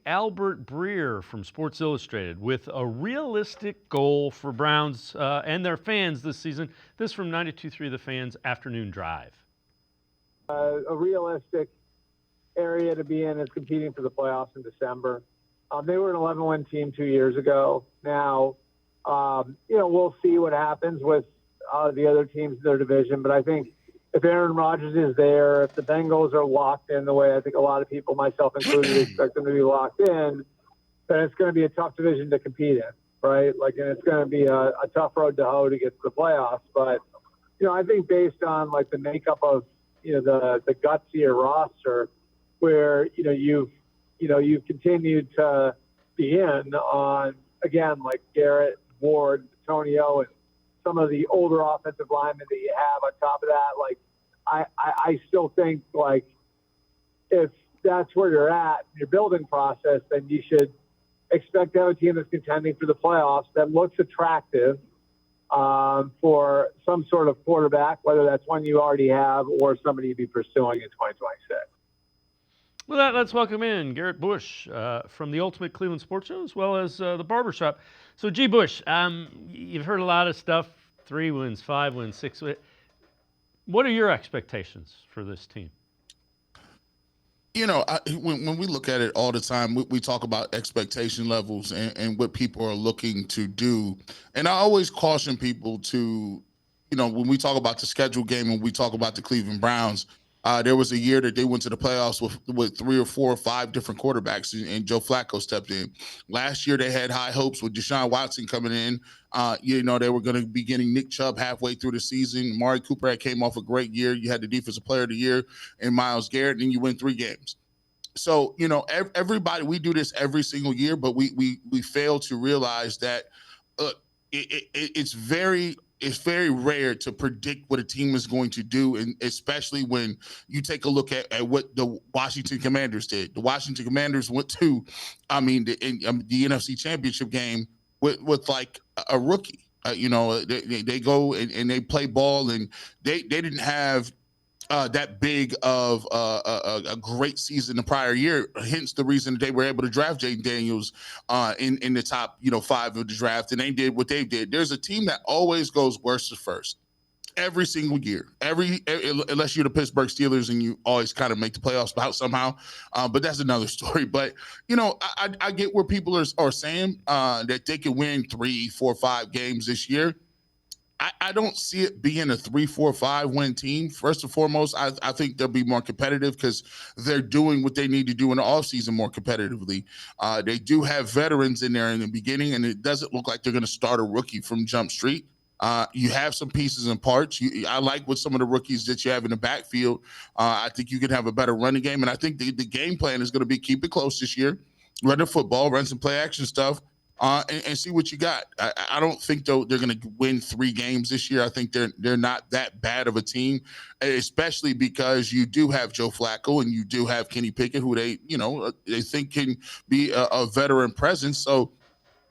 Albert Breer from Sports Illustrated with a realistic goal for Browns and their fans this season. This from 92.3 The Fan's Afternoon Drive. A realistic area to be in is competing for the playoffs in December. They were an 11-win team 2 years ago. Now, we'll see what happens with the other teams in their division, but I think if Aaron Rodgers is there, if the Bengals are locked in the way I think a lot of people, myself included, expect them to be locked in, then it's going to be a tough division to compete in, right? And it's going to be a tough road to hoe to get to the playoffs. But, I think based on, the makeup of, the gutsier roster where, you've continued to be in on, again, Garrett, Ward, Antonio, and some of the older offensive linemen that you have on top of that, I still think, if that's where you're at in your building process, then you should expect to have a team that's contending for the playoffs that looks attractive for some sort of quarterback, whether that's one you already have or somebody you'd be pursuing in 2026. Well, let's welcome in Garrett Bush from the Ultimate Cleveland Sports Show, as well as the Barbershop. So, G. Bush, you've heard a lot of stuff, 3 wins, 5 wins, 6 wins. What are your expectations for this team? When we look at it all the time, we talk about expectation levels and what people are looking to do. And I always caution people to, when we talk about the schedule game and we talk about the Cleveland Browns, there was a year that they went to the playoffs with 3 or 4 or 5 different quarterbacks, and Joe Flacco stepped in. Last year, they had high hopes with Deshaun Watson coming in. They were going to be getting Nick Chubb halfway through the season. Amari Cooper came off a great year. You had the Defensive Player of the Year in Myles Garrett, and you win 3 games. So, everybody, we do this every single year, but we fail to realize that it's very rare to predict what a team is going to do, and especially when you take a look at what the Washington Commanders did. The Washington Commanders went to, the NFC Championship game with a rookie. They go and they play ball, and they didn't have that big of a great season the prior year. Hence the reason they were able to draft Jaden Daniels in the top 5 of the draft, and they did what they did. There's a team that always goes worst to first every single year, unless you're the Pittsburgh Steelers and you always kind of make the playoffs out somehow. But that's another story. But I get where people are saying that they can win 3, 4, 5 games this year. I don't see it being a 3, 4, 5 win team. First and foremost, I think they'll be more competitive because they're doing what they need to do in the offseason more competitively. They do have veterans in there in the beginning, and it doesn't look like they're going to start a rookie from Jump Street. You have some pieces and parts. I like what some of the rookies that you have in the backfield. I think you can have a better running game, and I think the game plan is going to be keep it close this year, run the football, run some play action stuff, and see what you got. I don't think they're going to win 3 games this year. I think they're not that bad of a team, especially because you do have Joe Flacco and you do have Kenny Pickett, who they think can be a veteran presence. So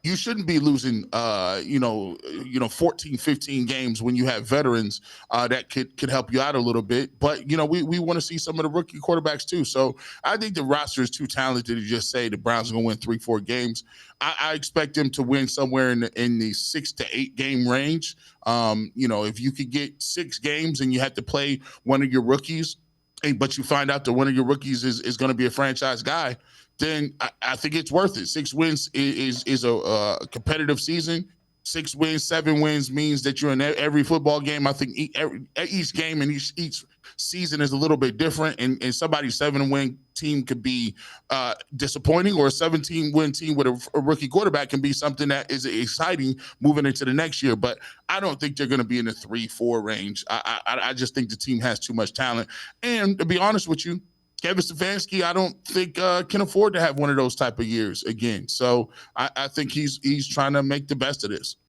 you shouldn't be losing 14, 15 games when you have veterans that could help you out a little bit. But we want to see some of the rookie quarterbacks too. So I think the roster is too talented to just say the Browns are going to win 3, 4 games. I expect them to win somewhere in the 6 to 8 game range. If you could get 6 games and you have to play one of your rookies, but you find out that one of your rookies is going to be a franchise guy, then I think it's worth it. 6 wins is a competitive season. 6 wins, 7 wins means that you're in every football game. I think each game and each season is a little bit different, and somebody's 7-win team could be disappointing, or a 17-win team with a rookie quarterback can be something that is exciting moving into the next year. But I don't think they're going to be in the 3, 4 range. I just think the team has too much talent. And to be honest with you, Kevin Stefanski, I don't think can afford to have one of those type of years again. So I think he's trying to make the best of this.